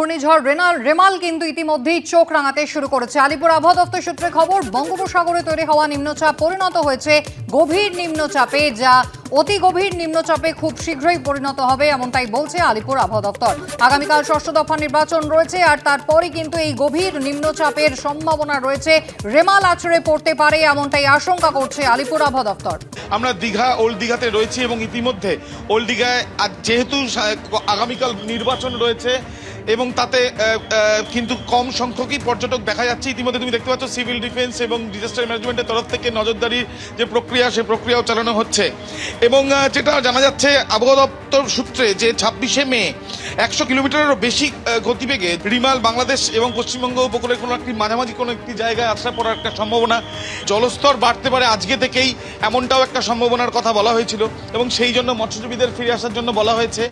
ঘূর্ণিঝড় রেমাল কিন্তু ইতিমধ্যেই চোখ রাঙাতে শুরু করেছে। আলিপুর আবহাওয়া দপ্তর সূত্রে খবর, বঙ্গোপসাগরে তৈরি হওয়া নিম্নচাপ পরিণত হয়েছে গভীর নিম্নচাপে, যা অতি গভীর নিম্নচাপে খুব শীঘ্রই পরিণত হবে, এমনটাই বলছে আলিপুর আবহাওয়া দপ্তর। আগামীকাল ষষ্ঠ দফা নির্বাচন রয়েছে, আর তারপরই কিন্তু এই গভীর নিম্নচাপের সম্ভাবনা রয়েছে। রেমাল আছড়ে পড়তে পারে, এমনটাই আশঙ্কা করছে আলিপুর আবহাওয়া দপ্তর। আমরা ওল্ড দীঘাতে রয়েছি এবং ইতিমধ্যে ওল্ড দীঘায় যেহেতু আগামীকাল নির্বাচন রয়েছে এবং তাতে কিন্তু কম সংখ্যকই পর্যটক দেখা যাচ্ছে। ইতিমধ্যে তুমি দেখতে পাচ্ছ সিভিল ডিফেন্স এবং ডিজাস্টার ম্যানেজমেন্টের তরফ থেকে নজরদারির যে প্রক্রিয়া, সেই প্রক্রিয়াও চালানো হচ্ছে। এবং যেটা জানা যাচ্ছে আবহাওয়া দপ্তর সূত্রে, যে 26শে মে 100 কিলোমিটারেরও বেশি গতিবেগে রিমাল বাংলাদেশ এবং পশ্চিমবঙ্গ উপকূলের কোনো একটি মাঝামাঝি কোনো একটি জায়গায় আছড়ে পড়ার একটা সম্ভাবনা, জলস্তর বাড়তে পারে আজকে থেকেই, এমনটাও একটা সম্ভাবনার কথা বলা হয়েছিল এবং সেই জন্য মৎস্যজীবীদের ফিরে আসার জন্য বলা হয়েছে।